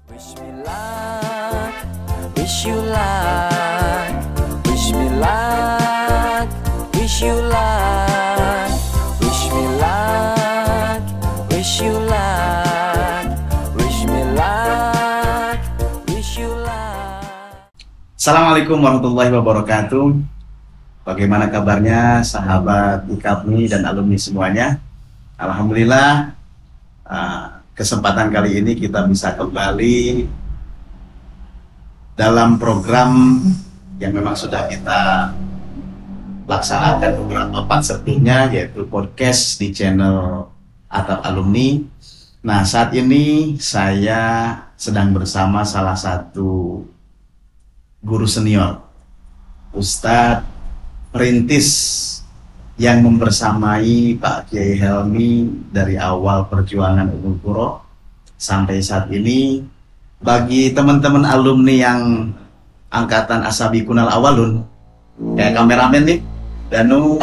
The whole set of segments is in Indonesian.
Wish me luck, wish you luck, wish me luck, wish you luck, wish me luck, wish you luck, wish me luck, wish you luck. Assalamualaikum warahmatullahi wabarakatuh. Bagaimana kabarnya sahabat IKAPMI dan alumni semuanya? Alhamdulillah, kesempatan kali ini kita bisa kembali dalam program yang memang sudah kita laksanakan beberapa part sebelumnya, yaitu podcast di channel Atap Alumni. Nah, saat ini saya sedang bersama salah satu guru senior, Ustadz perintis yang membersamai Pak Kiai Helmi dari awal perjuangan Ummul Qura sampai saat ini. Bagi teman-teman alumni yang angkatan Asabiqunal Awalun, kayak kameramen nih, Danu,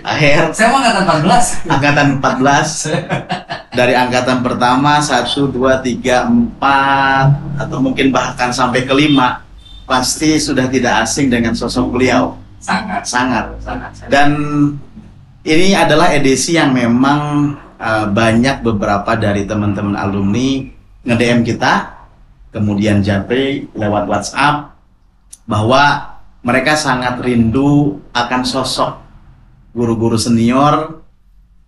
Aher, Saya mau angkatan 14. angkatan 14, dari angkatan pertama 1, 2, 3, 4, atau mungkin bahkan sampai ke 5, pasti sudah tidak asing dengan sosok beliau. Sangat. Dan ini adalah edisi yang memang banyak beberapa dari teman-teman alumni nge-DM kita, kemudian japri lewat WhatsApp, bahwa mereka sangat rindu akan sosok guru-guru senior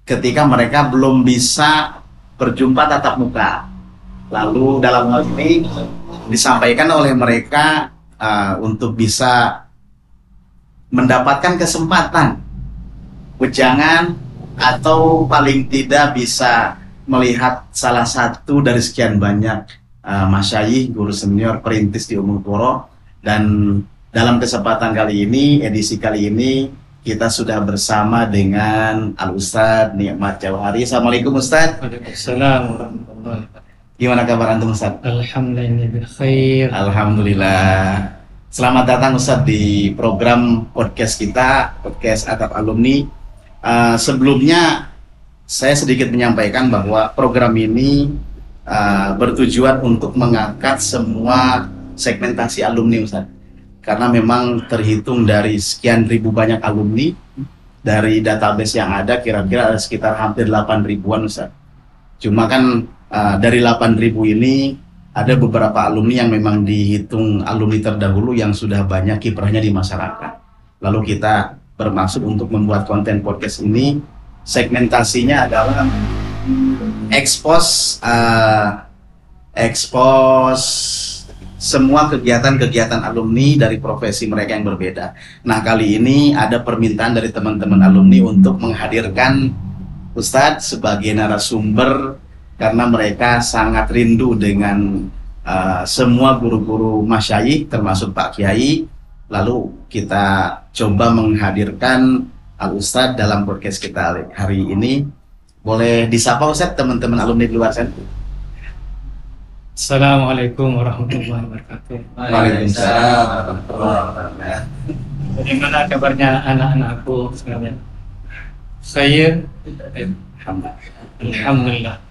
ketika mereka belum bisa berjumpa tatap muka. Lalu dalam hal ini disampaikan oleh mereka untuk bisa mendapatkan kesempatan wejangan atau paling tidak bisa melihat salah satu dari sekian banyak masyayikh, guru senior perintis di Ummul Qura. Dan dalam kesempatan kali ini, edisi kali ini, kita sudah bersama dengan Al-Ustadz Nikmat Jauhari. Assalamualaikum Ustadz. Waalaikumsalam warahmatullahi wabarakatuh. Gimana kabar antum Ustadz? Alhamdulillah khair. Alhamdulillah. Selamat datang Ustadz di program podcast kita, podcast Atap Alumni. Sebelumnya saya sedikit menyampaikan bahwa program ini bertujuan untuk mengangkat semua segmentasi alumni Ustadz. Karena memang terhitung dari sekian ribu banyak alumni, dari database yang ada kira-kira ada sekitar hampir 8 ribuan Ustadz. Cuma kan dari 8 ribu ini ada beberapa alumni yang memang dihitung alumni terdahulu yang sudah banyak kiprahnya di masyarakat. Lalu kita bermaksud untuk membuat konten podcast ini, segmentasinya adalah expose semua kegiatan-kegiatan alumni dari profesi mereka yang berbeda. Nah, kali ini ada permintaan dari teman-teman alumni untuk menghadirkan Ustadz sebagai narasumber karena mereka sangat rindu dengan semua guru-guru masyayikh termasuk Pak Kiai. Lalu kita coba menghadirkan Al-Ustadz dalam podcast kita hari ini. Boleh disapa Ustadz teman-teman alumni di luar sana? Assalamualaikum warahmatullahi wabarakatuh. Waalaikumsalam warahmatullahi wabarakatuh. Bagaimana kabarnya anak-anakku sekalian? Khair. Alhamdulillah.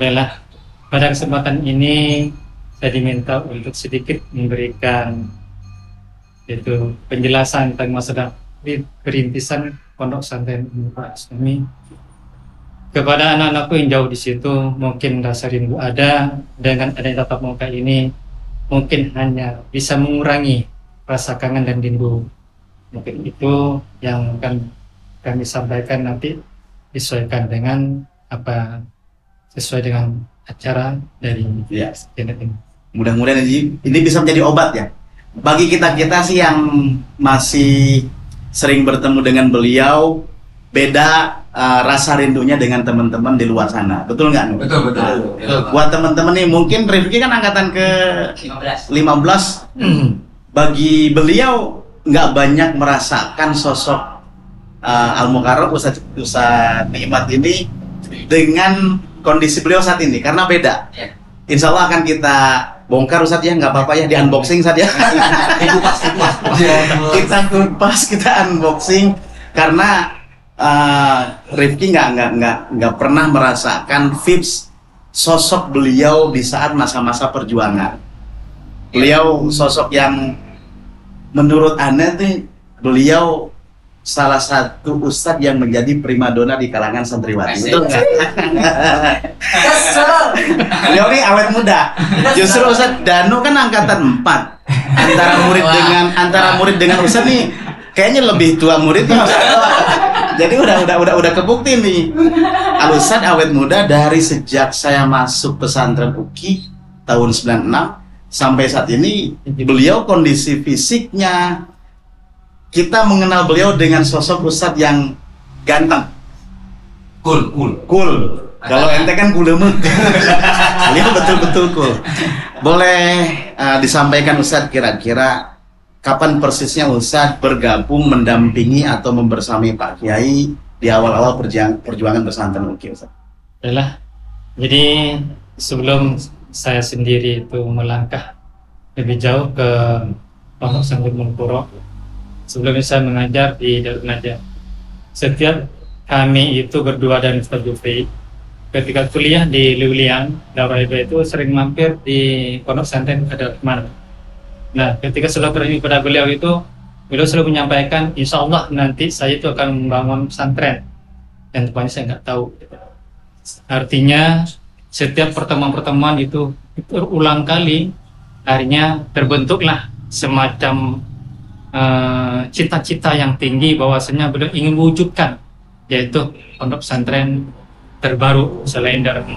Baiklah, pada kesempatan ini saya diminta untuk sedikit memberikan yaitu penjelasan tentang masalah perintisan Pondok Pesantren Ummul Qura Islami. Kepada anak-anakku yang jauh di situ, mungkin rasa rindu ada. Dengan adanya tatap muka ini, mungkin hanya bisa mengurangi rasa kangen dan rindu. Mungkin itu yang akan kami sampaikan nanti, disesuaikan dengan apa, sesuai dengan acara dari channel ini. Mudah-mudahan ini bisa menjadi obat ya bagi kita sih yang masih sering bertemu dengan beliau. Beda rasa rindunya dengan teman-teman di luar sana, betul nggak? Betul. Buat teman-teman nih, mungkin Rifki kan angkatan ke 15. Bagi beliau nggak banyak merasakan sosok Al-Mukarram Ustadz Nikmat ini dengan kondisi beliau saat ini, karena beda. Insya Allah akan kita bongkar Ustadz ya, nggak apa-apa ya, di unboxing saja. Kita kupas, kita unboxing, karena Rifki nggak pernah merasakan vibes sosok beliau di saat masa-masa perjuangan. Beliau sosok yang menurut Anda tuh beliau salah satu ustadz yang menjadi primadona di kalangan santriwati. Betul nggak? Beliau ini awet muda. Justru Ustadz Danu kan angkatan 4. Antara murid dengan Ustadz nih kayaknya lebih tua muridnya. Jadi udah kebukti nih. Al Ustadz awet muda dari sejak saya masuk pesantren UKI tahun 96 sampai saat ini. Beliau kondisi fisiknya, kita mengenal beliau dengan sosok Ustadz yang ganteng, cool. Kalau ente kan kulemut. Beliau betul-betul cool. Boleh disampaikan Ustadz, kira-kira kapan persisnya Ustadz bergabung, mendampingi atau membersamai Pak Kiai di awal-awal perjuangan pesantren UKI, Ustadz? Adalah, jadi sebelum saya sendiri itu melangkah lebih jauh ke Pondok Santri Mempuro, sebelumnya saya mengajar di Darul Najah. Setiap kami itu berdua dan Ustaz Jufri, ketika kuliah di Liuliang, Darul Hibah itu sering mampir di Pondok Santren Ad-Rahman. Nah, ketika silaturahmi pada beliau itu, beliau selalu menyampaikan, insya Allah nanti saya itu akan membangun pesantren. Dan tepatnya saya nggak tahu. Artinya, setiap pertemuan-pertemuan itu berulang kali, akhirnya terbentuklah semacam cita-cita yang tinggi bahwasanya beliau ingin mewujudkan, yaitu pondok pesantren terbaru selain Darul.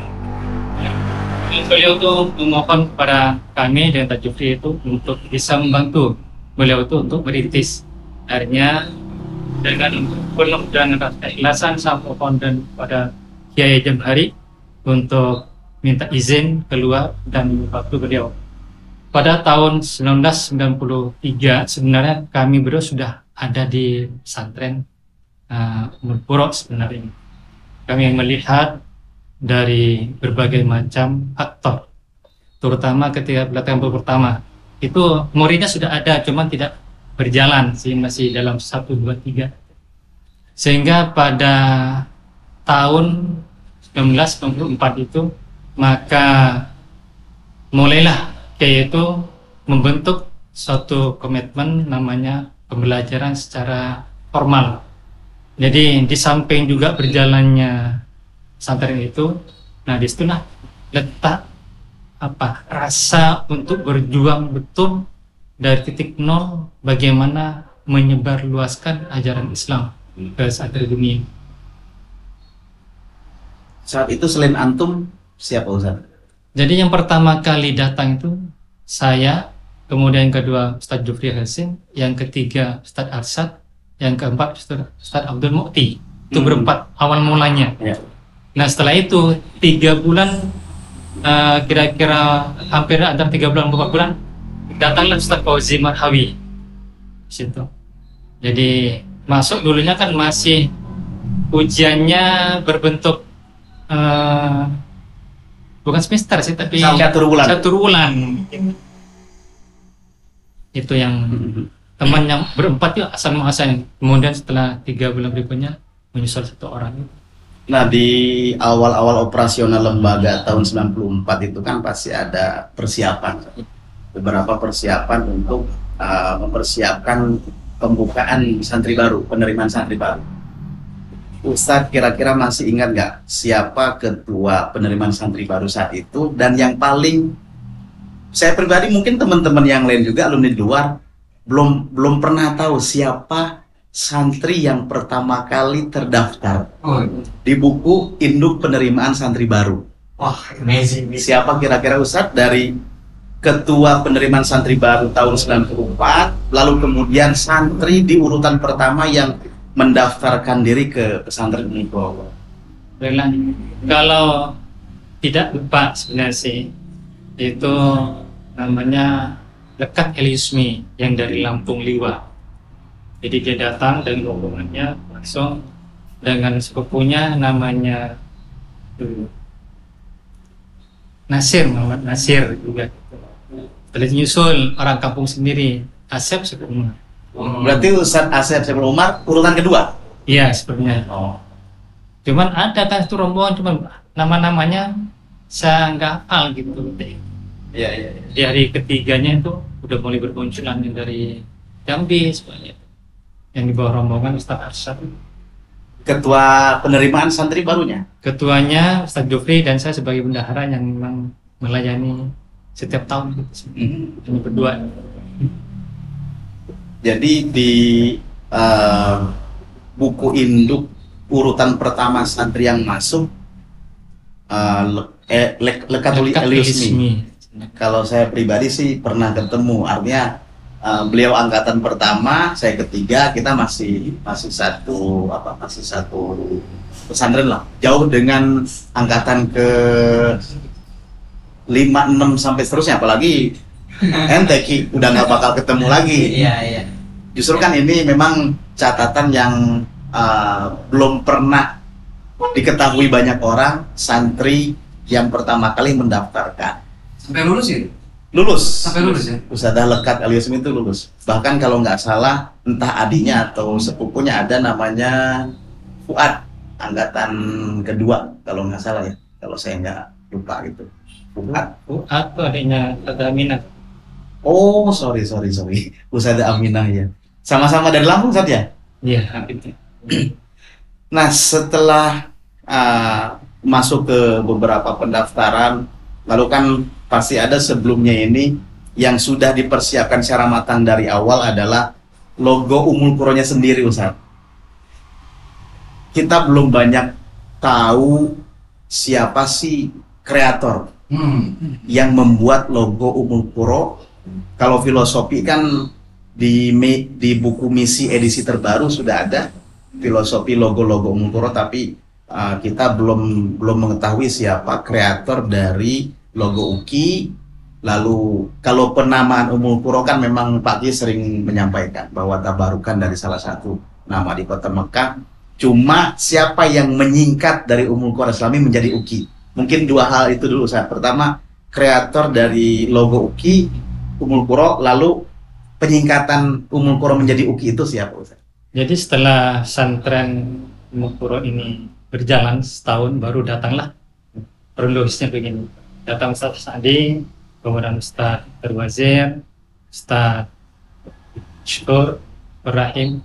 Beliau itu memohon kepada kami dan Pak Jufri itu untuk bisa membantu beliau itu untuk merintis. Akhirnya dengan penuh dan keikhlasan saya mohon dan pada Kiai Jemhari untuk minta izin keluar dan membantu beliau. Pada tahun 1993 sebenarnya kami berdua sudah ada di pesantren Mempuro sebenarnya. Kami melihat dari berbagai macam faktor, terutama ketika pelatihan pertama itu muridnya sudah ada, cuman tidak berjalan sih, masih dalam 1, 2, 3. Sehingga pada tahun 1994 itu maka mulailah yaitu membentuk suatu komitmen namanya pembelajaran secara formal. Jadi di samping juga berjalannya pesantren itu, nah disitulah letak rasa untuk berjuang betul dari titik nol bagaimana menyebarluaskan ajaran Islam ke seluruh dunia. Saat itu selain antum siapa Ustaz? Jadi yang pertama kali datang itu saya, kemudian yang kedua Ustaz Jufri Hasim, yang ketiga Ustaz Arsyad, yang keempat Ustaz Abdul Mukti. Itu berempat awal mulanya. Ya. Nah setelah itu 3 bulan, kira-kira hampir antara 3 bulan 4 bulan, datanglah Ustaz Fauzi Marhawi situ. Jadi masuk dulunya kan masih ujiannya berbentuk bukan semester sih, tapi satu bulan. Itu yang teman yang berempat itu asal muasal. Kemudian setelah 3 bulan berikutnya menyusul 1 orang. Nah, di awal-awal operasional lembaga tahun 94 itu kan pasti ada persiapan, beberapa persiapan untuk mempersiapkan pembukaan santri baru, penerimaan santri baru. Ustadz kira-kira masih ingat nggak siapa ketua penerimaan santri baru saat itu? Dan yang paling saya pribadi, mungkin teman-teman yang lain juga alumni di luar belum pernah tahu siapa santri yang pertama kali terdaftar di buku induk penerimaan santri baru. Wah, amazing. Siapa kira-kira Ustadz dari ketua penerimaan santri baru tahun 94, lalu kemudian santri di urutan pertama yang mendaftarkan diri ke pesantren Mempuro? Kalau tidak lupa sebenarnya sih, itu namanya Lekat Eliusmi yang dari Lampung Liwa. Jadi dia datang dengan rombongannya langsung dengan sepupunya namanya Nasir, Muhammad Nasir juga. Terus nyusul orang kampung sendiri, Asep sepupunya. Berarti Ustadz Asep Saiful Umar urutan kedua? Iya, sebenarnya. Cuman ada kan itu rombongan, cuman nama-namanya saya nggak hafal gitu. Iya, iya, iya. Di hari ketiganya itu udah mulai bermunculan yang dari Jambi semuanya. Yang di bawah rombongan Ustaz Arsyad. Ketua penerimaan santri barunya. Ketuanya Ustaz Jufri dan saya sebagai bendahara yang memang melayani setiap tahun gitu. Ini berdua. Jadi di buku induk urutan pertama santri yang masuk Lekatuli Eliusmi. Kalau saya pribadi sih pernah ketemu, artinya beliau angkatan pertama, saya ketiga, kita masih satu pesantren lah, jauh dengan angkatan ke 5, 6 sampai seterusnya, apalagi ente Ki udah nggak bakal ketemu lagi. Iya. Justru kan ini memang catatan yang belum pernah diketahui banyak orang, santri yang pertama kali mendaftarkan. Sampai lulus ya? Lulus. Sampai lulus ya? Ustadzah Lekat Eliusmi itu lulus. Bahkan kalau nggak salah, entah adiknya atau sepupunya ada namanya Fuad, angkatan kedua kalau nggak salah ya. Kalau saya nggak lupa gitu. Fuad. Fuad tuh adiknya Ustaz Aminah. Oh, sorry. Ustadzah Aminah ya. Sama-sama dari Lampung, Ustadz ya? Iya, gitu. Nah, setelah masuk ke beberapa pendaftaran, lalu kan pasti ada sebelumnya ini yang sudah dipersiapkan secara matang dari awal adalah logo Ummul Qura-nya sendiri, Ustaz. Kita belum banyak tahu siapa sih kreator yang membuat logo Ummul Qura. Kalau filosofi kan di buku misi edisi terbaru sudah ada filosofi logo-logo Ummul Qura, tapi kita belum mengetahui siapa kreator dari logo UKI. Lalu kalau penamaan Ummul Qura kan memang Pak Ki sering menyampaikan bahwa tabarukan dari salah satu nama di Kota Mekah. Cuma siapa yang menyingkat dari Ummul Qura Islami menjadi UKI? Mungkin dua hal itu dulu, Ustaz. Pertama, kreator dari logo UKI Ummul Qura, lalu penyingkatan Ummul Qura menjadi UKI itu siapa, Ustaz? Jadi setelah santren Ummul Qura ini berjalan setahun, baru datanglah kronologisnya begini. Datang Ustaz Sa'di, kemudian Ustaz Terwazir, Ustaz Syukur, Rahim.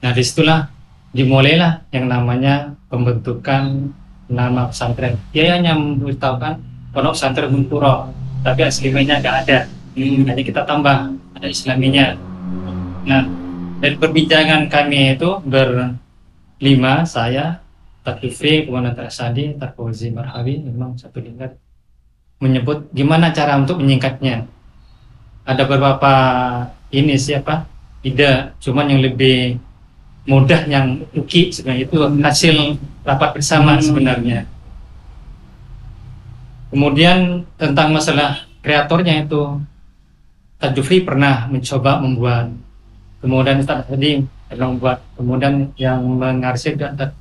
Nah, disitulah dimulailah yang namanya pembentukan nama pesantren. Dia hanya memberitahukan pondok pesantren Ummul Qura, tapi aslinya nggak ada. Hanya kita tambah ada Islaminya. Nah, dari perbincangan kami itu berlima, saya, Takfifi, kemudian Sa'di, Tarfauzi, Marhawi, memang satu lingkar, menyebut gimana cara untuk menyingkatnya. Ada beberapa ide, cuman yang lebih mudah yang UKI sebenarnya itu hasil rapat bersama sebenarnya. Kemudian tentang masalah kreatornya itu, Ustaz Jufri pernah mencoba membuat, kemudian Ustaz tadi pernah membuat, kemudian yang mengarsip Ustaz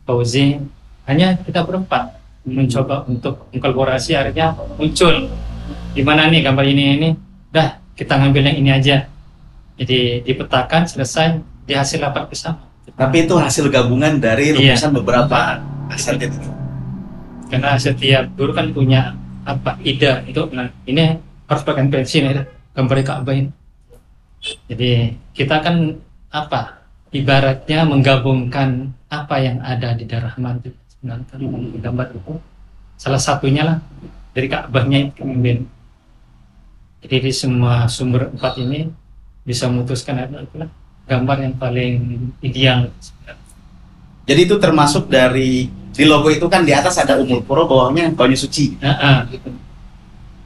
Fauzi, hanya kita berempat mencoba untuk mengkolaborasi. Akhirnya muncul gimana nih gambar ini, dah kita ngambil yang ini aja. Jadi dipetakan, selesai, di hasil rapat bersama. Tapi itu hasil gabungan dari rumusan beberapa aset itu. Karena setiap guru kan punya ide itu, nah ini harus pakai pensi nih, gambar Ka'bah ini. Jadi kita kan ibaratnya menggabungkan apa yang ada di daerah Rahman itu. Gambar itu salah satunya lah dari Ka'bahnya itu kemudian. Jadi di semua sumber 4 ini bisa memutuskan itulah gambar yang paling ideal. Jadi itu termasuk dari di logo itu kan di atas ada Ummul Qura, bawahnya Kayu Suci. Gitu.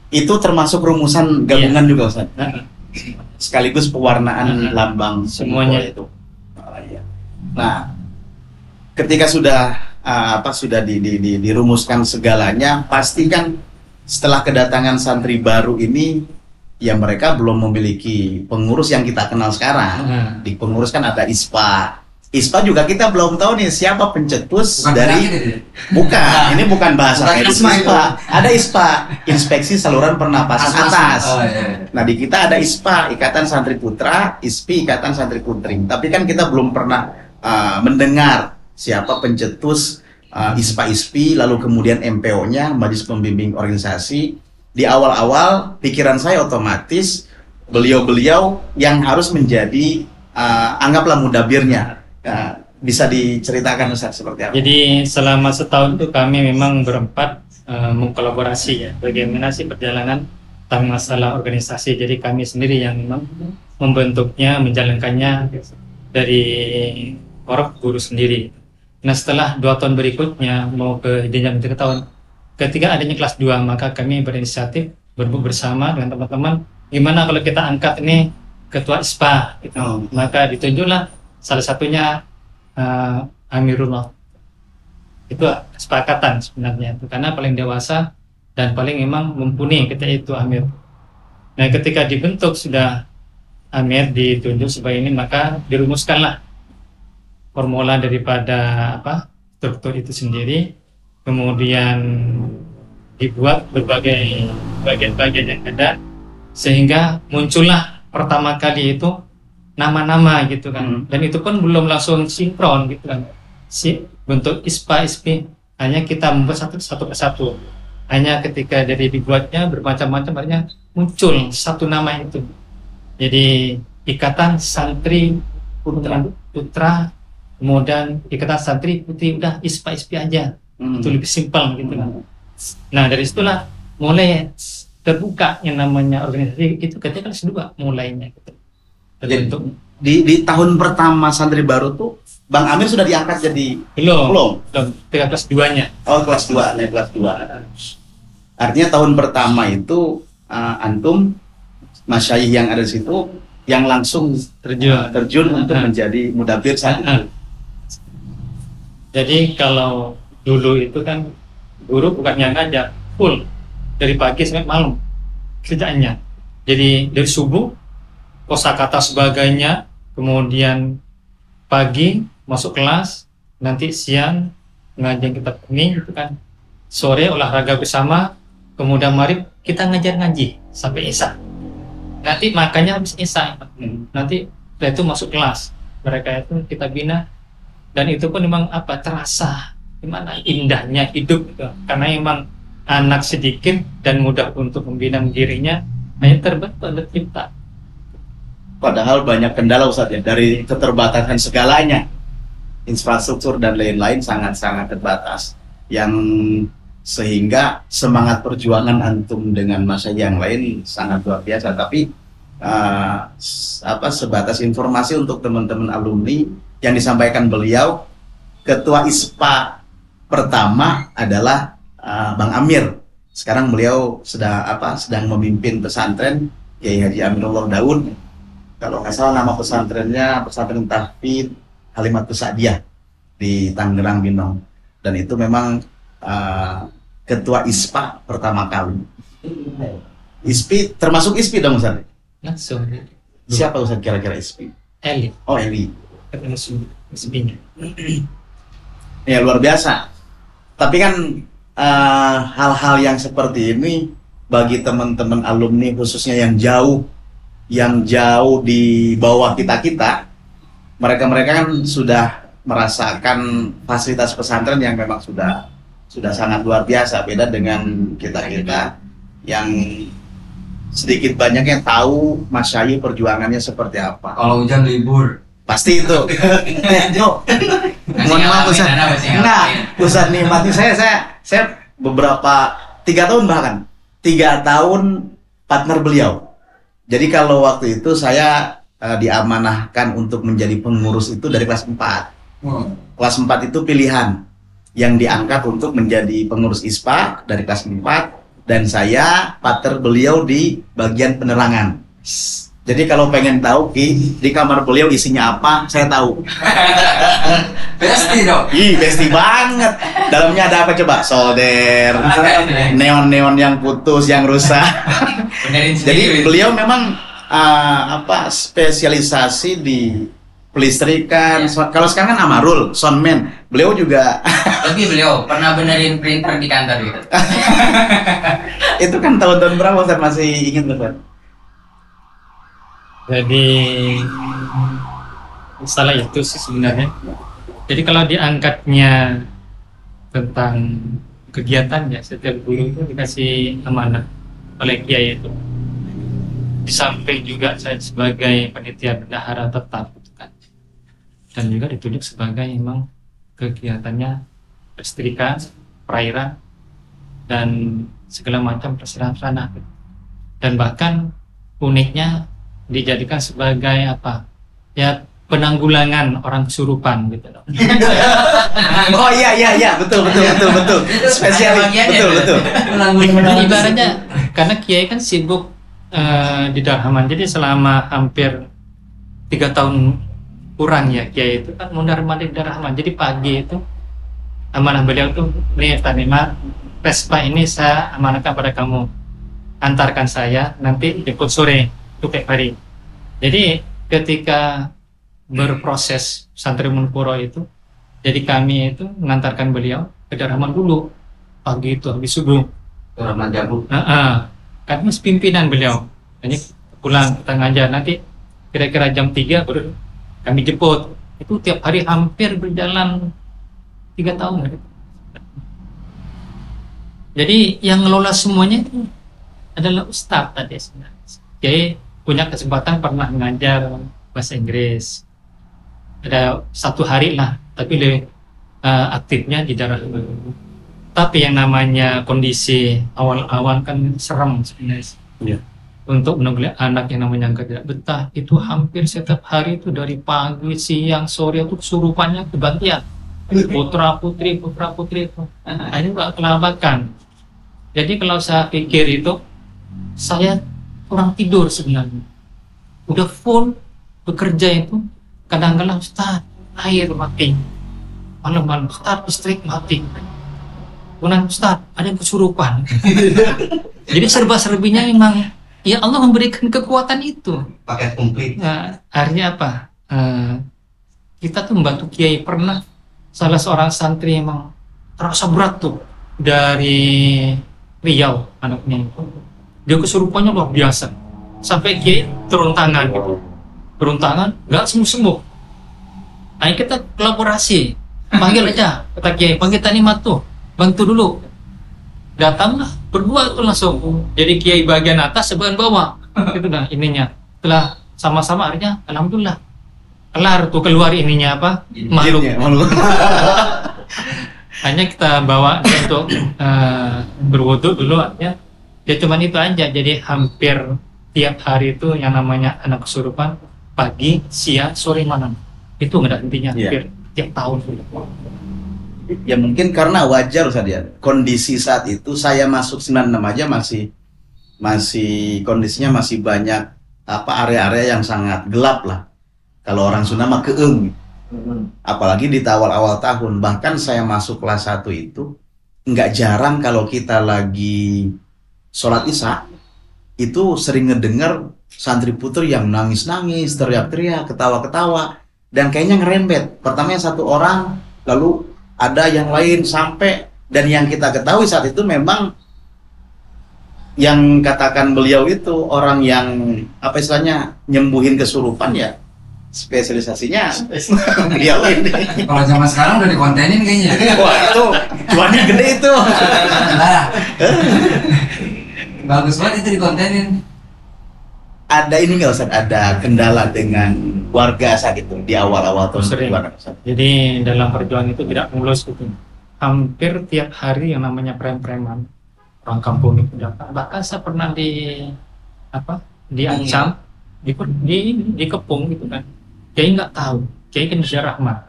Itu termasuk rumusan gabungan juga, Ustaz. Sekaligus pewarnaan lambang semuanya itu. Nah, ketika sudah dirumuskan segalanya, pasti kan setelah kedatangan santri baru ini, ya mereka belum memiliki pengurus yang kita kenal sekarang. Di pengurus kan ada ISPA. ISPA juga kita belum tahu nih siapa pencetus bukan, ini bukan bahasa ISPA. Ada ISPA, Inspeksi Saluran Pernapasan Atas. Nah, di kita ada ISPA, Ikatan Santri Putra, ISPI, Ikatan Santri Putri. Tapi kan kita belum pernah mendengar siapa pencetus ISPA-ISPI, lalu kemudian MPO-nya, Majelis Pembimbing Organisasi. Di awal-awal pikiran saya otomatis beliau-beliau yang harus menjadi anggaplah mudabirnya. Bisa diceritakan Ustaz seperti apa? Jadi selama setahun itu kami memang berempat mengkolaborasi ya. Bagaimana sih perjalanan tentang masalah organisasi. Jadi kami sendiri yang memang membentuknya, menjalankannya dari orang guru sendiri. Nah setelah 2 tahun berikutnya mau ke jenjang 3 tahun, ketika adanya kelas 2 maka kami berinisiatif bersama dengan teman-teman gimana kalau kita angkat ini ketua ISPA gitu. Maka ditunjuklah salah satunya Amirullah. Itu kesepakatan sebenarnya itu karena paling dewasa dan paling memang mumpuni ketika itu Amir. Nah ketika dibentuk sudah Amir ditunjuk sebagai ini, maka dirumuskanlah formula daripada struktur itu sendiri, kemudian dibuat berbagai bagian-bagian yang ada sehingga muncullah pertama kali itu nama-nama gitu kan. Dan itu pun belum langsung sinkron gitu kan. Bentuk ISPA ISPI hanya kita membuat satu persatu. Hanya ketika dari dibuatnya bermacam-macam akhirnya muncul satu nama itu. Jadi Ikatan Santri Putra, kemudian Ikatan Santri Putri, udah ISPA ISPI aja. Itu lebih simpel gitu kan. Nah dari situlah mulai terbuka yang namanya organisasi itu ketika kelas 2 mulainya gitu. Jadi, di tahun pertama santri baru tuh Bang Amir sudah diangkat jadi belum ketika kelas 2-nya. Oh kelas 2, naik kelas 2. Artinya tahun pertama itu antum masyayikh yang ada di situ yang langsung terjun untuk menjadi mudabir saat itu. Jadi kalau dulu itu kan guru bukannya ngajak full dari pagi sampai malam kerjaannya. Jadi dari subuh kosakata sebagainya, kemudian pagi masuk kelas, nanti siang ngajar kitab kuning gitu kan, sore olahraga bersama, kemudian maghrib kita ngajar ngaji sampai isya. Nanti makanya habis isya, nanti setelah itu masuk kelas, mereka itu kita bina, dan itu pun memang terasa gimana indahnya hidup gitu. Karena memang anak sedikit dan mudah untuk membina dirinya, hanya terbentuk tercipta. Padahal banyak kendala Ustaz ya, dari keterbatasan segalanya, infrastruktur dan lain-lain sangat-sangat terbatas, yang sehingga semangat perjuangan antum dengan masa yang lain sangat luar biasa. Tapi sebatas informasi untuk teman-teman alumni yang disampaikan beliau, ketua ISPA pertama adalah Bang Amir. Sekarang beliau sedang memimpin pesantren Kiai Haji Amirullah Daun. Kalau nggak salah nama pesantrennya Pesantren Tahfidz Halimatus Sa'diyah di Tangerang Binong. Dan itu memang ketua ISPA pertama kali. ISPI termasuk ISPI dong Ustaz? Langsung. Siapa Ustaz kira-kira ISPI? Eli. Oh Eli. Termasuk ISPI-nya. Ya luar biasa. Tapi kan hal-hal yang seperti ini bagi teman-teman alumni khususnya yang jauh di bawah kita, mereka kan sudah merasakan fasilitas pesantren yang memang sudah sangat luar biasa, beda dengan kita yang sedikit banyak yang tahu masyayikh perjuangannya seperti apa. Kalau hujan libur pasti itu. Mohon maaf Ustaz. Ustaz nikmati saya beberapa 3 tahun bahkan 3 tahun partner beliau. Jadi kalau waktu itu saya diamanahkan untuk menjadi pengurus itu dari kelas 4. Kelas 4 itu pilihan yang diangkat untuk menjadi pengurus ISPA dari kelas 4, dan saya partner beliau di bagian penerangan. Jadi kalau pengen tahu di kamar beliau isinya apa, saya tahu. Besti dong. Besti banget. Dalamnya ada apa coba? Solder, neon-neon yang putus, yang rusak. Jadi beliau memang spesialisasi di pelistrikan. Kalau sekarang kan Amarul, soundman. Beliau juga. Tapi beliau pernah benerin printer di kantor gitu. Itu kan tahun-tahun berapa Ustaz, masih ingat Ustaz? Jadi salah itu sih sebenarnya. Jadi kalau diangkatnya tentang kegiatannya. Setiap guru itu dikasih amanah oleh kiai itu. Di samping juga saya sebagai panitia bendahara tetap gitu kan. Dan juga ditunjuk sebagai memang kegiatannya listrikan, perairan, dan segala macam prasarana. Dan bahkan uniknya dijadikan sebagai apa? Ya, penanggulangan orang kesurupan gitu loh. Oh iya betul. Spesialis betul. Jadi ibaratnya karena kiai kan sibuk di Darhaman, jadi selama hampir 3 tahun kurang ya kiai itu kan mondar-mandir di Darhaman. Jadi pagi itu amanah beliau tuh, nih Tanima Vespa ini saya amanahkan pada kamu, antarkan saya, nanti jemput sore itu kayak hari. Jadi ketika berproses santri Munpuro itu, jadi kami itu mengantarkan beliau ke Darhaman dulu pagi itu habis subuh. Rahman Jabu. Kan mas pimpinan beliau, ini pulang kita ngajar, nanti kira-kira jam 3 baru kami jemput. Itu tiap hari hampir berjalan 3 tahun. Jadi yang ngelola semuanya itu adalah Ustadz tadi sebenarnya. Jadi punya kesempatan pernah mengajar bahasa Inggris. Ada 1 hari lah, tapi lebih aktifnya di Darhaman. Tapi yang namanya kondisi awal-awal kan serem sebenarnya. Iya. Untuk menunggu anak yang namanya tidak betah, itu hampir setiap hari itu dari pagi, siang, sore itu kesurupannya kebantian. Putra putri itu. Ini nggak kelabakan. Jadi kalau saya pikir itu, saya kurang tidur sebenarnya. Udah full bekerja itu, kadang-kadang Ustaz, air mati. Malam-malam Ustaz, listrik mati. Kemudian Ustaz, ada yang kesurupan. Jadi serba-serbinya memang ya Allah memberikan kekuatan itu. Paket komplit. Nah, akhirnya apa? Kita tuh membantu kiai. Pernah salah seorang santri emang terasa berat tuh dari Riau anaknya. Dia kesurupannya luar biasa. Sampai kiai turun tangan gitu. Turun tangan, nggak sembuh-sembuh. Nah, kita kolaborasi. Panggil aja, kata kiai, panggil Tanima tuh. Bantu dulu. Datanglah berdua tuh langsung. Jadi kiai bagian atas, sebagian bawah. Itu dah ininya. Setelah sama-sama akhirnya alhamdulillah kelar tuh, keluar ininya apa? Makhluk. Hanya kita bawa untuk berwudu dulu aja. Ya cuman itu aja. Jadi hampir tiap hari itu yang namanya anak kesurupan pagi, siang, sore, malam. Itu nggak ada hentinya hampir tiap tahun. Ya mungkin karena wajar Ustaz ya. Kondisi saat itu saya masuk 96 aja masih kondisinya masih banyak apa area-area yang sangat gelap lah. Kalau orang Sunda mah keeng. Apalagi di awal-awal tahun. Bahkan saya masuk kelas 1 itu nggak jarang kalau kita lagi sholat Isya itu sering ngedengar santri putri yang nangis-nangis, teriak-teriak, ketawa-ketawa, dan kayaknya ngerembet. Pertama yang 1 orang, lalu ada yang lain sampai, dan yang kita ketahui saat itu memang yang katakan beliau itu orang yang apa istilahnya nyembuhin kesurupan ya spesialisasinya beliau ini. Kalau zaman sekarang udah dikontenin kayaknya. Wah itu cuannya gede itu. Nah, bagus banget itu dikontenin. Ada ini nggak Ustaz? Ada kendala dengan warga saat itu di awal-awal tahun Sering. Ustaz? Jadi dalam perjuangan itu tidak mulus gitu. Hampir tiap hari yang namanya preman-preman orang kampung itu datang. Bahkan saya pernah diancam, dikepung gitu kan. Kiai nggak tahu, Kiai kan Rahmat.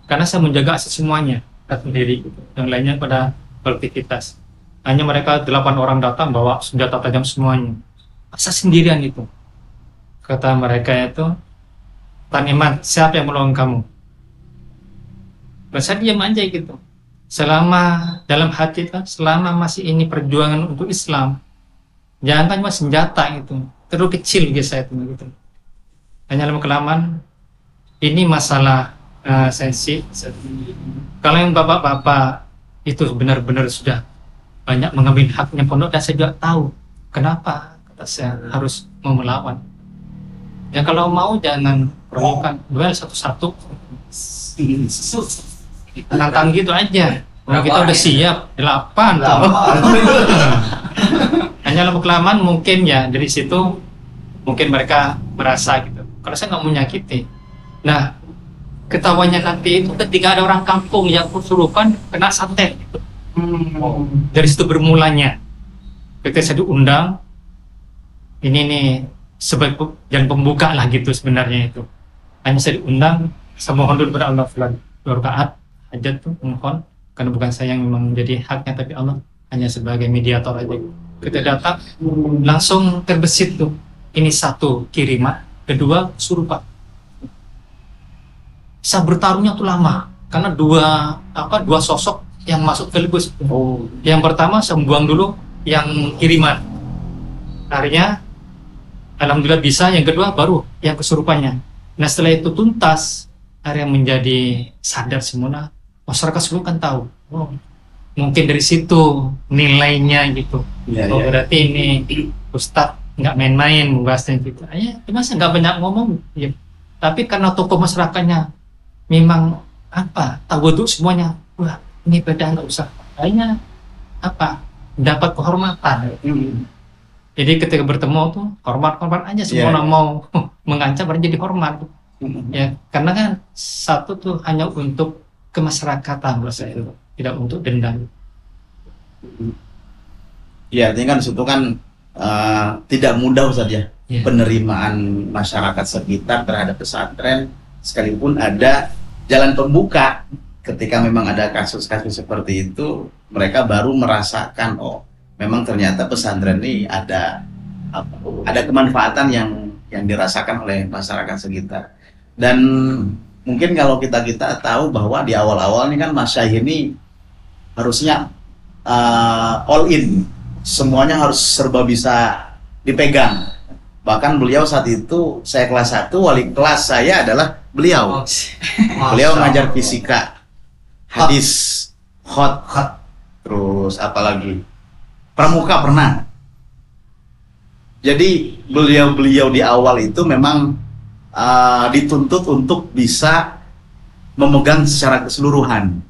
Karena saya menjaga aset semuanya, sendiri gitu. Yang lainnya pada beraktivitas. Hanya mereka 8 orang datang bawa senjata tajam semuanya. Saya sendirian itu. Kata mereka itu, Taniman, siapa yang menolong kamu? Dan saya diam aja gitu. Selama dalam hati kan, selama masih ini perjuangan untuk Islam, jangan kan cuma senjata gitu, terlalu kecil gitu saya itu gitu. Hanya lama-kelamaan ini masalah sensi. Kalau yang bapak-bapak itu benar-benar sudah banyak mengambil haknya pondok, dan saya juga tahu kenapa kata saya harus mau melawan. Ya kalau mau jangan proyekkan duel satu-satu, nantang gitu aja. Nah, kita udah siap 8 tuh. Hanya lama kelamaan mungkin ya dari situ mungkin mereka merasa gitu. Kalau saya nggak menyakiti. Nah, ketawanya nanti itu ketika ada orang kampung yang kesurupan kena santet. Gitu. Dari situ bermulanya. Ketika saya diundang, ini nih sebagai jalan pembuka lah gitu sebenarnya itu. Hanya saya diundang, saya mohon dulu kepada Allah fulan 2 rakaat hajat tuh mohon, karena bukan saya yang memang menjadi haknya tapi Allah hanya sebagai mediator aja. Kita datang langsung terbesit tuh, ini satu kiriman, kedua surupan. Saya bertarungnya tuh lama karena dua sosok yang masuk ke bus. Yang pertama saya buang dulu yang kiriman, akhirnya alhamdulillah bisa. Yang kedua baru yang kesurupannya. Nah setelah itu tuntas, akhirnya menjadi sadar semua. Masyarakat semua kan tahu. Mungkin dari situ nilainya gitu. Berarti ini Ustadz nggak main-main membahasnya gitu. Masa nggak banyak ngomong. Ya. Tapi karena tokoh masyarakatnya memang tawadhu semuanya. Wah ini beda, nggak usah. Akhirnya dapat kehormatan. Jadi ketika bertemu tuh hormat aja semua mau mengancam baru jadi hormat. Ya karena kan satu tuh hanya untuk kemasyarakatan menurut saya itu, tidak untuk dendam. Ya artinya kan situ kan tidak mudah Ustaz ya. Penerimaan masyarakat sekitar terhadap pesantren, sekalipun ada jalan pembuka. Ketika memang ada kasus-kasus seperti itu, mereka baru merasakan memang ternyata pesantren ini ada kemanfaatan yang dirasakan oleh masyarakat sekitar. Dan mungkin kalau kita tahu bahwa di awal-awal ini kan Mas Syahir ini harusnya all in, semuanya harus serba bisa dipegang. Bahkan beliau saat itu, saya kelas 1, wali kelas saya adalah beliau. Beliau mengajar fisika, hadis, hot, terus apalagi pramuka pernah. Jadi beliau di awal itu memang dituntut untuk bisa memegang secara keseluruhan,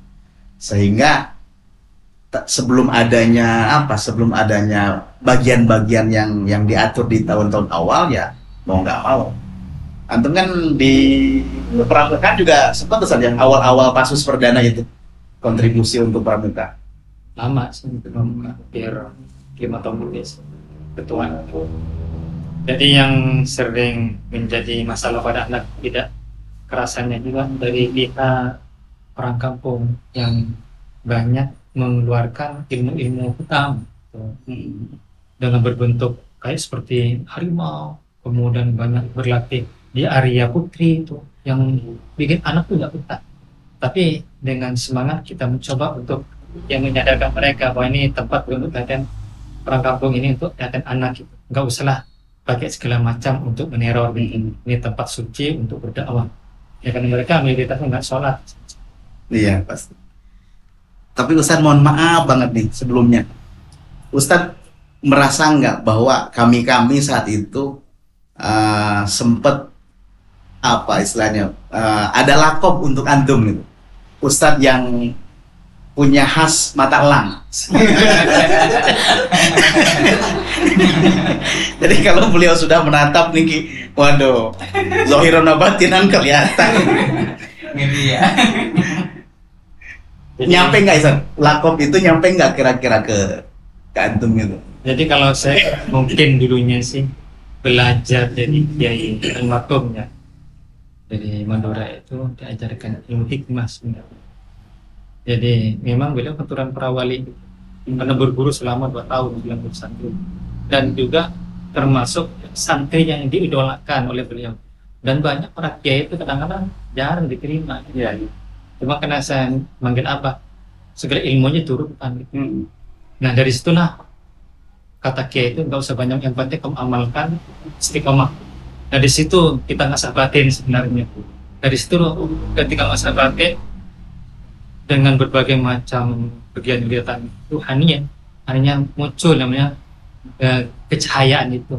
sehingga sebelum adanya bagian-bagian yang diatur di tahun-tahun awal ya mau nggak mau. Antum kan di pramuka juga sempat yang awal-awal kasus perdana itu kontribusi untuk pramuka. Lama sih pramuka, hampir 5 tahun lebih ketua. Jadi yang sering menjadi masalah pada anak tidak kerasannya juga dari pihak orang kampung yang banyak mengeluarkan ilmu-ilmu hitam dalam berbentuk kayak seperti harimau, kemudian banyak berlatih di area putri itu yang bikin anak tuh nggak betah. Tapi dengan semangat kita mencoba untuk yang menyadarkan mereka bahwa ini tempat untuk latihan orang kampung, ini untuk latihan anak gitu. Nggak usahlah pakai segala macam untuk meneror. Ini tempat suci untuk berdakwah. Ya kan mereka mayoritasnya nggak sholat. Iya pasti. Tapi Ustadz mohon maaf banget nih sebelumnya. Ustadz merasa nggak bahwa kami saat itu sempat istilahnya ada lakop untuk antum gitu. Ustadz yang punya khas mata elang. Jadi kalau beliau sudah menatap nih, waduh, zohiron batinan kelihatan. Ini ya. Jadi, nyampe nggak Isan? Lakop itu nyampe nggak kira-kira ke antum gitu? Jadi kalau saya mungkin dulunya sih belajar dari Kiai almarhum ya, dari Madura itu diajarkan ilmu hikmah sebenarnya. Jadi memang beliau keturunan para wali karena berguru selama 2 tahun dalam bersantri, dan juga termasuk santri yang diidolakan oleh beliau. Dan banyak para kiai itu kadang-kadang jarang diterima. Ya. Cuma karena saya manggil Abah, segala ilmunya turunkan. Nah dari situlah kata kiai itu nggak usah banyak, yang penting kamu amalkan istiqomah. Nah di situ kita ngasah batin sebenarnya. Dari situ ketika ngasah batin dengan berbagai macam kegiatan ruhaniah, hanya muncul namanya kecahayaan itu.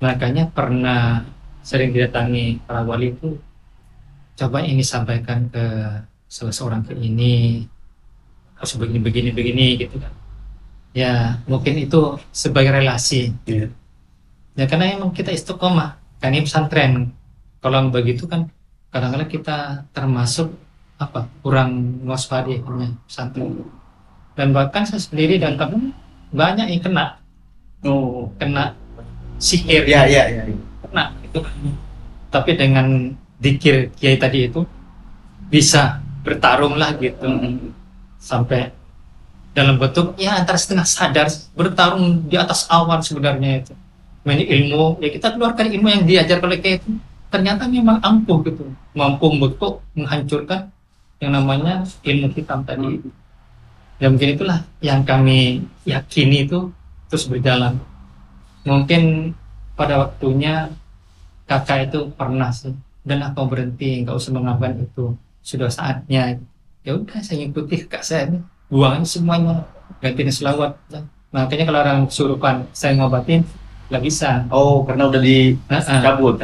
Makanya pernah sering didatangi para wali itu, coba ini sampaikan ke salah seorang ke ini, harus begini gitu kan. Ya mungkin itu sebagai relasi. Iya. Ya karena emang kita istiqomah, kan ini pesantren. Kalau yang begitu kan kadang-kadang kita termasuk kurang waspada punya pesantren. Dan bahkan saya sendiri dan teman banyak yang kena sihir. Iya. Kena itu. Tapi dengan dikir kiai tadi itu bisa bertarung lah gitu. Sampai dalam bentuk ya antara setengah sadar bertarung di atas awan sebenarnya itu. Main ilmu, ya kita keluarkan ilmu yang diajar oleh kiai itu ternyata memang ampuh gitu, mampu untuk menghancurkan yang namanya ilmu hitam tadi. Ya mungkin itulah yang kami yakini itu terus berjalan. Mungkin pada waktunya kakak itu pernah sih, dan aku berhenti, nggak usah mengapain itu, sudah saatnya. Ya udah saya ikuti kakak saya ini, buangin semuanya, gantiin selawat. Makanya kalau orang kesurupan saya ngobatin nggak bisa. Oh, karena udah dicabut.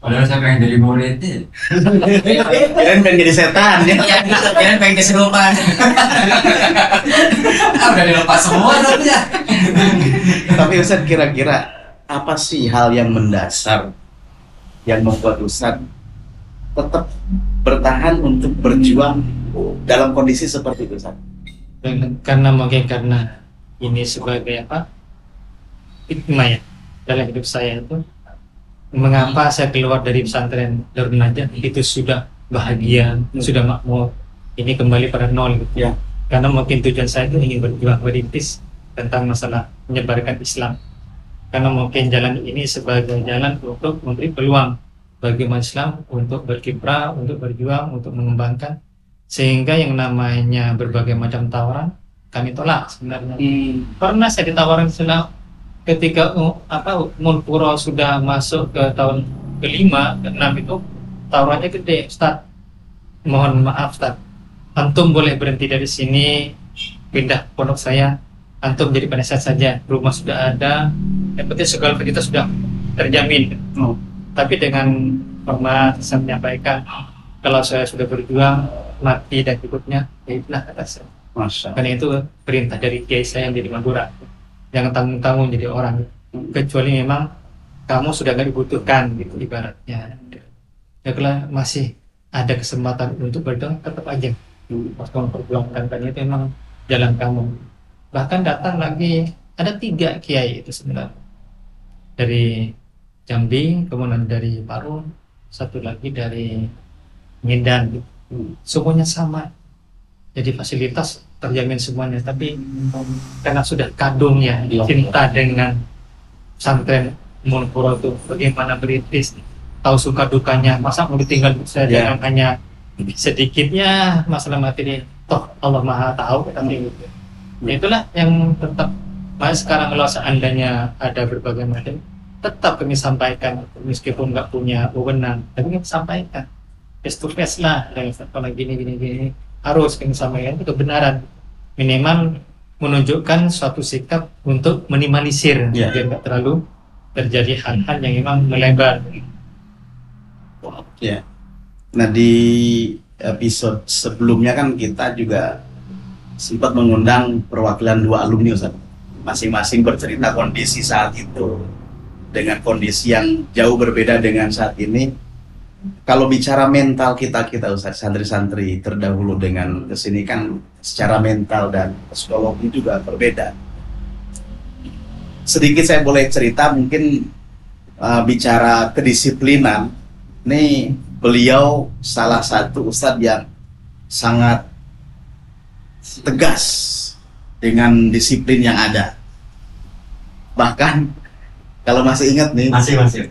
Padahal saya pengen jadi murid. Kirain pengen jadi setan ya. Iya, kalian pengen kesurupan. Udah dilepas semua dong ya. Tapi Ustadz, kira-kira apa sih hal yang mendasar yang membuat Ustadz tetap bertahan untuk berjuang dalam kondisi seperti itu, Ustadz? Karena ini sebagai hikmah ya dalam hidup saya itu. Mengapa saya keluar dari pesantren Darun Najat itu sudah bahagia, sudah makmur, ini kembali pada nol gitu ya. Karena mungkin tujuan saya itu ingin berjuang merintis tentang masalah menyebarkan Islam. Karena mungkin jalan ini sebagai jalan untuk memberi peluang bagi umat Islam untuk berkiprah, untuk berjuang, untuk mengembangkan, sehingga yang namanya berbagai macam tawaran kami tolak sebenarnya. Pernah saya ditawarin ketika Mulpuro sudah masuk ke tahun ke-5, ke-6 itu tawarannya gede. Ustaz, mohon maaf Ustaz, antum boleh berhenti dari sini, pindah pondok saya, antum jadi penasihat saja, rumah sudah ada, yang penting segala kita sudah terjamin. Tapi dengan hormat saya menyampaikan, kalau saya sudah berjuang mati dan ikutnya, ya itulah kata saya. Karena itu perintah dari kiai saya yang di Madura. Jangan tanggung-tanggung jadi orang, kecuali memang kamu sudah nggak dibutuhkan gitu ibaratnya. Ya kalau masih ada kesempatan untuk berjuang, tetap aja memperjuangkan, karena itu memang jalan kamu. Bahkan datang lagi ada 3 kiai itu sebenarnya dari Jambi, kemudian dari Parung, satu lagi dari Medan. Semuanya sama, jadi fasilitas terjamin semuanya, tapi karena sudah kadung ya cinta dengan pesantren Mulpuro itu, bagaimana berintis, tahu suka dukanya, masa mau ditinggal saya dengan hanya sedikitnya masalah materi, toh Allah Maha tahu tapi gitu. Itulah yang tetap sekarang kalau seandainya ada berbagai macam, tetap kami sampaikan meskipun nggak punya wewenang, tapi kami sampaikan face to face lah, kalau gini harus kami sampaikan itu kebenaran, minimal menunjukkan suatu sikap untuk minimalisir biar nggak terlalu terjadi hal-hal yang memang melebar. Nah, di episode sebelumnya kan kita juga sempat mengundang perwakilan 2 alumni, Ustaz. Masing-masing bercerita kondisi saat itu dengan kondisi yang jauh berbeda dengan saat ini. Kalau bicara mental kita Ustaz, santri-santri terdahulu dengan kesini kan secara mental dan psikologi juga berbeda. Sedikit saya boleh cerita mungkin bicara kedisiplinan. Ini beliau salah satu Ustadz yang sangat tegas dengan disiplin yang ada. Bahkan kalau masih ingat nih, Masih.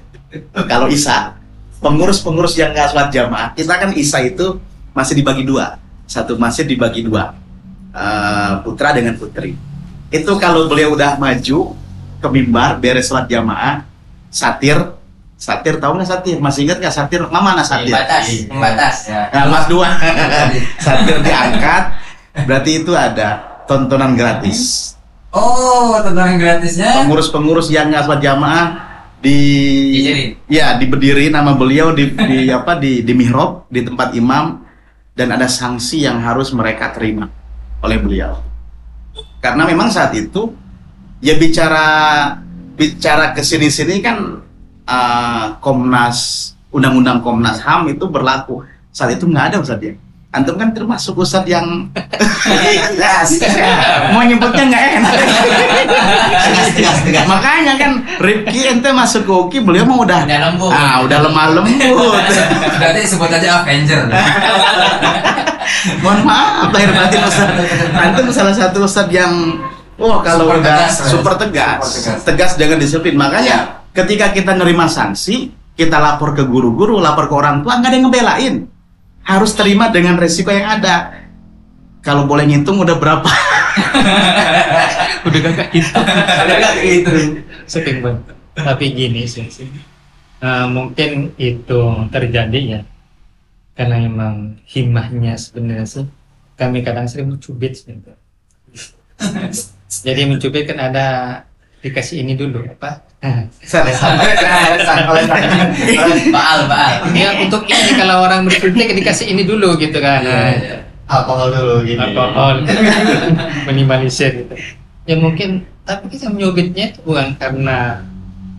kalau Isa, pengurus-pengurus yang nggak sholat jamaah, kita kan Isa itu masih dibagi 2, satu masjid dibagi 2, putra dengan putri. Itu kalau beliau udah maju ke mimbar beres sholat jamaah, satir tahu nggak satir? Masih ingat nggak satir? Mana satir? Pembatas ya. Nah, Mas 2 satir diangkat, berarti itu ada tontonan gratis. Oh, tontonan gratisnya. Pengurus-pengurus yang nggak sholat jamaah diberdiri nama beliau di mihrab, di tempat imam, dan ada sanksi yang harus mereka terima. oleh beliau. Karena memang saat itu ya bicara kesini-sini kan Komnas, undang-undang Komnas HAM itu berlaku. Saat itu nggak ada Ustaz ya. Antum kan termasuk Ustaz yang mau nyebutnya nggak enak. Makanya kan Rifki ente masuk ke UKI, beliau mau udah lembut. udah lemah lembut. Berarti sebut aja Avenger. Mohon maaf lahir batin Ustaz. Antum salah satu Ustaz yang kalau Super udah tegas, super tegas jangan disiplin. Makanya ketika kita nerima sanksi, kita lapor ke guru-guru, lapor ke orang tua, nggak ada yang ngebelain. Harus terima dengan resiko yang ada. Kalau boleh ngitung udah berapa? Udah gak hitung. Ada nggak gitu? Saking banget. Tapi gini sih, mungkin itu terjadi ya karena memang himahnya sebenarnya sih kami kadang sering mencubit gitu. Jadi mencubit kan ada dikasih ini dulu apa? Baal. Ya untuk ini kalau orang berkunjung dikasih ini dulu gitu kan. Alkohol dulu gini. Alkohol minimalisir gitu. Ya mungkin tapi kita menyubitnya itu bukan karena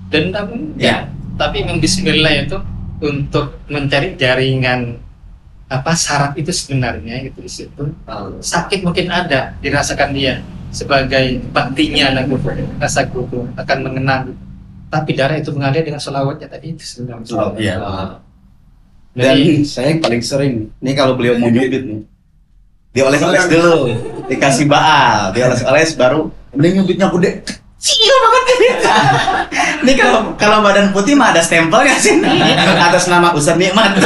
dendam ya, tapi memang bismillah itu untuk mencari jaringan saraf itu sebenarnya gitu di situ. Sakit mungkin ada dirasakan dia sebagai baktinya rasa guru akan mengenang. Tapi darah itu mengalir dengan sholawatnya tadi itu sebenarnya. Iya. Dan Jadi saya yang paling sering nih kalau beliau mau nyubit nih, dioles-oles dulu, dikasih baal, dioles-oles baru mending nyubitnya gede. Kecil banget gitu. Ini kalau badan putih mah ada stempelnya sini atas nama Ustaz Nikmat.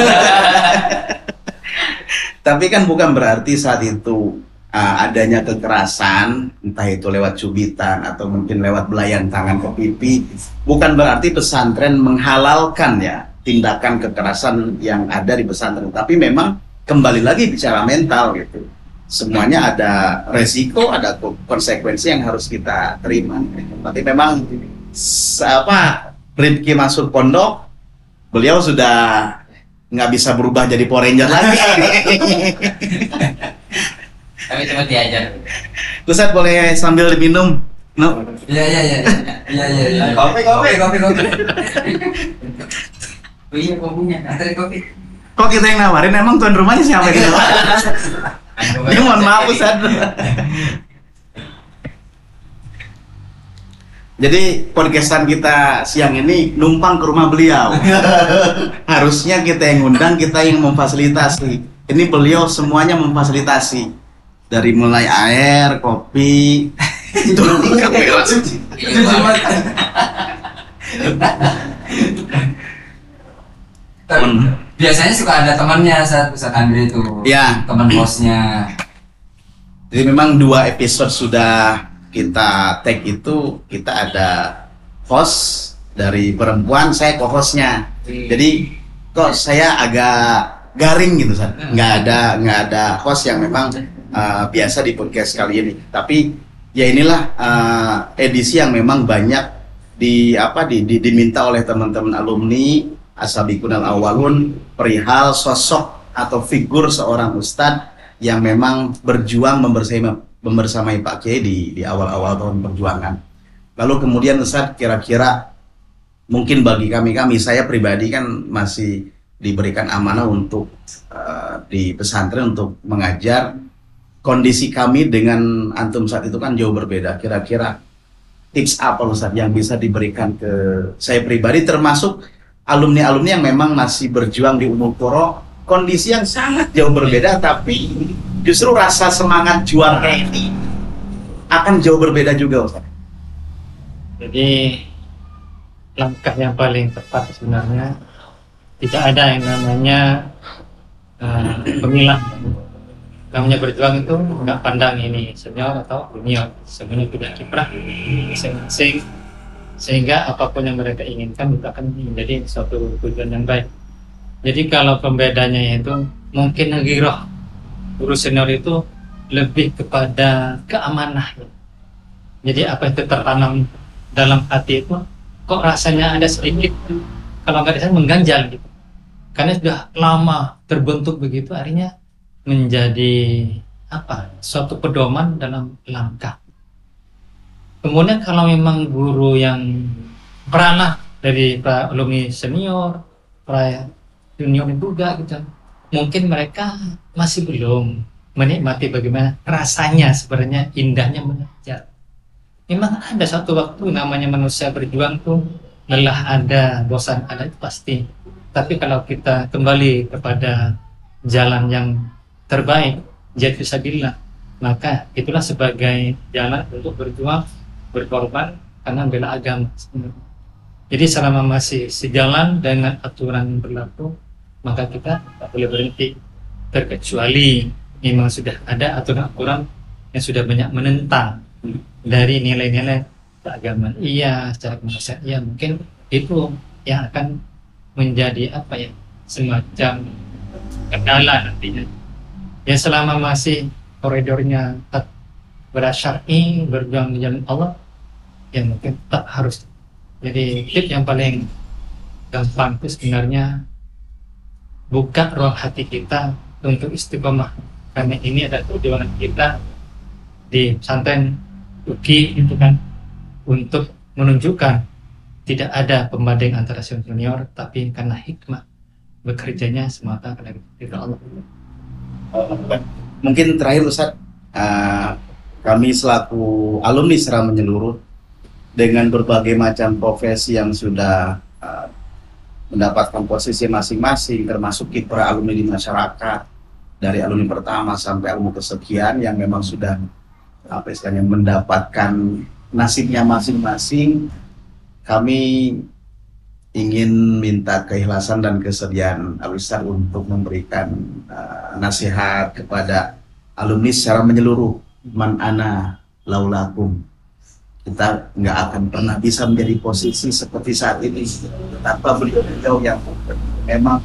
Tapi kan bukan berarti saat itu adanya kekerasan, entah itu lewat cubitan atau mungkin lewat belayan tangan ke pipi, bukan berarti pesantren menghalalkan ya tindakan kekerasan yang ada di pesantren. Tapi memang kembali lagi bicara mental gitu. Semuanya ada resiko, ada konsekuensi yang harus kita terima. Tapi memang Rifki masuk pondok, beliau sudah nggak bisa berubah jadi Power Ranger lagi. Tapi cuma diajar. Ustaz boleh sambil diminum? No? Iya. Kopi. Oh iya kopinya, antar kopi. Kok kita yang nawarin? Emang tuan rumahnya siapa gitu? Ini mohon maaf Ustaz. Jadi podcastan kita siang ini numpang ke rumah beliau. Harusnya kita yang ngundang, kita yang memfasilitasi. Ini beliau semuanya memfasilitasi. Dari mulai air, kopi, biasanya suka ada temannya saat Ustaz Andri itu. Ya. Teman bosnya. Jadi memang 2 episode sudah kita tag itu, kita ada host dari perempuan, saya co-hostnya. Jadi kok saya agak garing gitu, nggak ada host yang memang biasa di podcast kali ini. Tapi ya inilah edisi yang memang banyak diminta oleh teman-teman alumni As-Sabiqunal Awwalun perihal sosok atau figur seorang ustadz yang memang berjuang membersamai Pak Kiai di awal-awal tahun perjuangan. Lalu kemudian Ustadz, kira-kira mungkin bagi kami saya pribadi kan masih diberikan amanah untuk di pesantren untuk mengajar. Kondisi kami dengan antum saat itu kan jauh berbeda. Kira-kira tips apa Ustadz yang bisa diberikan ke saya pribadi, termasuk alumni-alumni yang memang masih berjuang di Ummul Qura, kondisi yang sangat jauh berbeda, tapi justru rasa semangat juangnya ini akan jauh berbeda juga Ustaz. Jadi langkah yang paling tepat sebenarnya tidak ada yang namanya pemilah. Namanya berjuang itu nggak pandang ini senior atau junior, semuanya punya kiprah masing-masing, sehingga apapun yang mereka inginkan itu akan menjadi suatu tujuan yang baik. Jadi kalau pembedanya itu mungkin ghirah guru senior itu lebih kepada keamanan. Jadi apa itu tertanam dalam hati itu kok rasanya ada sedikit, kalau nggak disana mengganjal gitu. Karena sudah lama terbentuk begitu, akhirnya menjadi suatu pedoman dalam langkah. Kemudian kalau memang guru yang pernah dari para alumni senior, para junior juga gitu, mungkin mereka masih belum menikmati bagaimana rasanya sebenarnya indahnya mengajar. Memang ada satu waktu namanya manusia berjuang tuh lelah ada, bosan ada, itu pasti. Tapi kalau kita kembali kepada jalan yang terbaik, jihad fisabilillah, maka itulah sebagai jalan untuk berjuang, berkorban karena bela agama. Jadi selama masih sejalan dengan aturan yang berlaku, maka kita tidak boleh berhenti, terkecuali memang sudah ada aturan-aturan yang sudah banyak menentang dari nilai-nilai keagamaan. Iya, secara kemanusiaan iya, mungkin itu yang akan menjadi semacam kendala nantinya. Ya selama masih koridornya tetap bersyar'i, berjuang di jalan Allah, ya mungkin tetap harus. Jadi tip yang paling gampang itu sebenarnya buka ruang hati kita untuk istiqomah, karena ini ada perjuangan kita di pesantren UGI itu kan, untuk menunjukkan tidak ada pembanding antara senior, tapi karena hikmah bekerjanya semata karena Allah. Mungkin terakhir Ustaz, kami selaku alumni secara menyeluruh dengan berbagai macam profesi yang sudah mendapatkan posisi masing-masing, termasuk kiprah alumni di masyarakat dari alumni pertama sampai alumni kesekian yang memang sudah mendapatkan nasibnya masing-masing. Kami ingin minta keikhlasan dan kesediaan Al-Ustaz untuk memberikan nasihat kepada alumni secara menyeluruh. Man ana laulakum, kita nggak akan pernah bisa menjadi posisi seperti saat ini tanpa beliau yang memang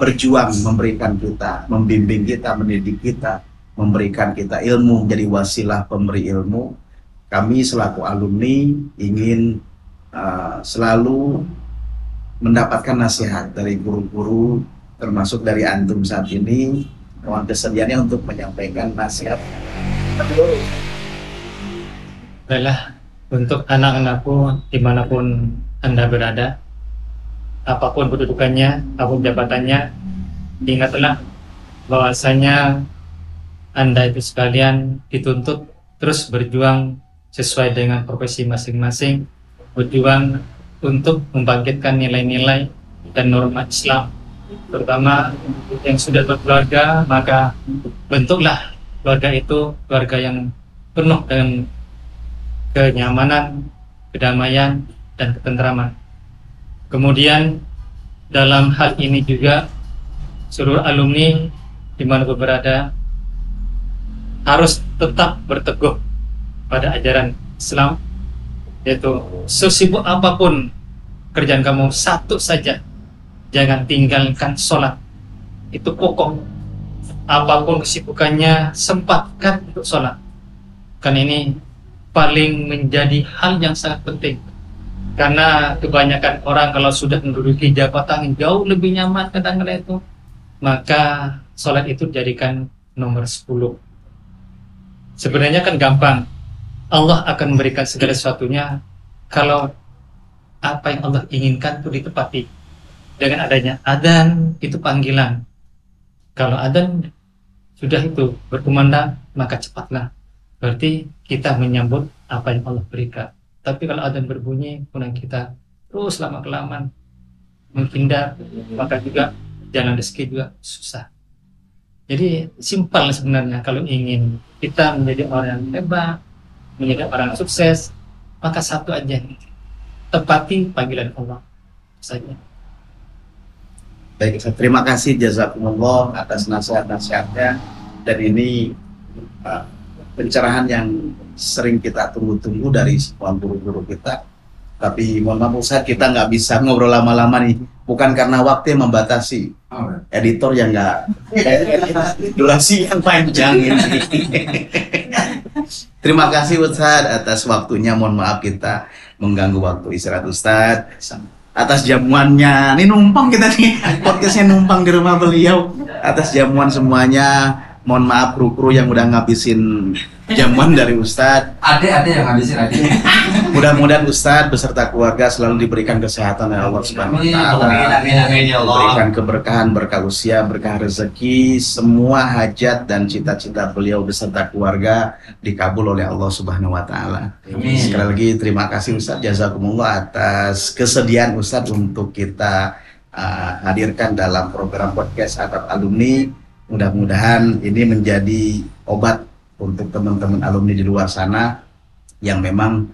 berjuang memberikan kita, membimbing kita, mendidik kita, memberikan kita ilmu, menjadi wasilah pemberi ilmu. Kami selaku alumni ingin selalu mendapatkan nasihat dari guru-guru, termasuk dari antum saat ini. Mohon kesediaannya untuk menyampaikan nasihat. Baiklah, untuk anak-anakku dimanapun Anda berada, apapun kedudukannya, apapun jabatannya, ingatlah bahwasanya Anda itu sekalian dituntut terus berjuang sesuai dengan profesi masing-masing, berjuang untuk membangkitkan nilai-nilai dan norma Islam, terutama yang sudah berkeluarga, maka bentuklah keluarga itu keluarga yang penuh dengan kenyamanan, kedamaian, dan ketentraman. Kemudian dalam hal ini juga seluruh alumni dimanapun berada harus tetap berteguh pada ajaran Islam, yaitu sesibuk apapun kerjaan kamu, satu saja, jangan tinggalkan sholat. Itu pokok. Apapun kesibukannya, sempatkan untuk sholat, karena ini paling menjadi hal yang sangat penting. Karena kebanyakan orang kalau sudah menduduki jabatan jauh lebih nyaman kadang-kadang itu, maka sholat itu dijadikan nomor 10. Sebenarnya kan gampang, Allah akan memberikan segala sesuatunya kalau apa yang Allah inginkan itu ditepati. Dengan adanya adzan, itu panggilan. Kalau adzan sudah itu berkumandang, maka cepatlah. Berarti kita menyambut apa yang Allah berikan. Tapi kalau adzan berbunyi, kemudian kita terus lama-kelamaan menghindar, maka juga jalan rezeki juga susah. Jadi simpel sebenarnya, kalau ingin kita menjadi orang yang hebat, menjadi orang yang sukses, maka satu aja, tepati panggilan Allah saja. Baik, terima kasih jazakumullah atas nasihat-nasihatnya, dan ini pencerahan yang sering kita tunggu-tunggu dari semua guru-guru kita. Tapi mohon maaf Ustaz, kita nggak bisa ngobrol lama-lama nih, bukan karena waktu yang membatasi, editor yang nggak durasi yang panjang ini. Terima kasih Ustaz atas waktunya. Mohon maaf kita mengganggu waktu istirahat Ustaz, atas jamuannya. Ini numpang kita nih, podcastnya numpang di rumah beliau. Atas jamuan semuanya Mohon maaf kru-kru yang udah ngabisin jamuan dari Ustadz. Ada yang ngabisin ada. Mudah-mudahan Ustadz beserta keluarga selalu diberikan kesehatan oleh Allah Subhanahu wa taala. Amin ya Allah. Diberikan keberkahan, berkah usia, berkah rezeki, semua hajat dan cita-cita beliau beserta keluarga dikabul oleh Allah Subhanahu wa taala. Amin. Sekali lagi terima kasih Ustadz, jazakumullah atas kesediaan Ustadz untuk kita hadirkan dalam program podcast Atap Alumni. Mudah-mudahan ini menjadi obat untuk teman-teman alumni di luar sana yang memang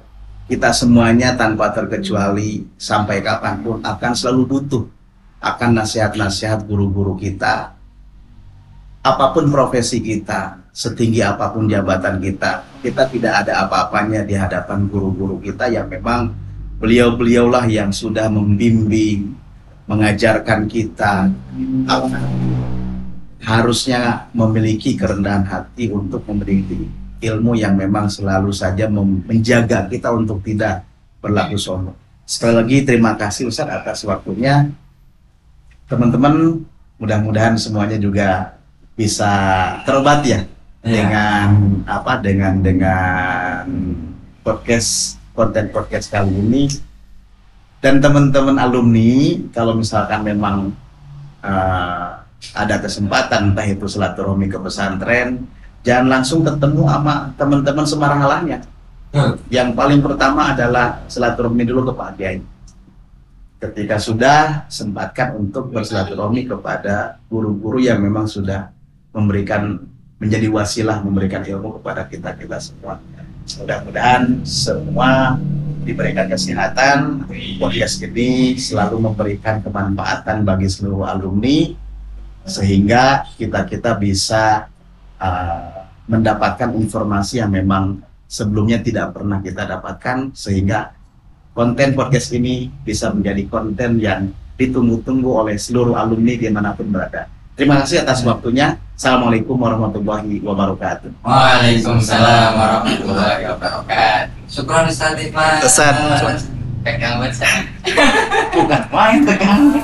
kita semuanya tanpa terkecuali sampai kapanpun akan selalu butuh akan nasihat-nasihat guru-guru kita. Apapun profesi kita, setinggi apapun jabatan kita tidak ada apa-apanya di hadapan guru-guru kita yang memang beliau-beliaulah yang sudah membimbing, mengajarkan kita harusnya memiliki kerendahan hati untuk memiliki ilmu yang memang selalu saja menjaga kita untuk tidak berlaku sombong. Sekali lagi terima kasih Ustadz atas waktunya. Teman-teman, mudah-mudahan semuanya juga bisa terobati ya dengan podcast konten podcast kali ini. Dan teman-teman alumni, kalau misalkan memang ada kesempatan entah itu silaturahmi ke pesantren, jangan langsung ketemu sama teman-teman semaranghalahnya. Yang paling pertama adalah silaturahmi dulu ke Pak Kiai. Ketika sudah, sempatkan untuk bersilaturahmi kepada guru-guru yang memang sudah menjadi wasilah memberikan ilmu kepada kita semua. Mudah-mudahan semua diberikan kesehatan. Podcast ini selalu memberikan kemanfaatan bagi seluruh alumni, sehingga kita bisa mendapatkan informasi yang memang sebelumnya tidak pernah kita dapatkan, sehingga konten podcast ini bisa menjadi konten yang ditunggu-tunggu oleh seluruh alumni dimanapun berada. Terima kasih atas waktunya. Assalamualaikum warahmatullahi wabarakatuh. Waalaikumsalam warahmatullahi wabarakatuh. Syukran Ustaz Iqbal. Ustaz. Pegang banget. Bukan main tegang.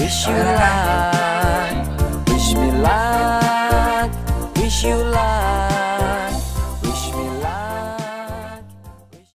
Wish you luck.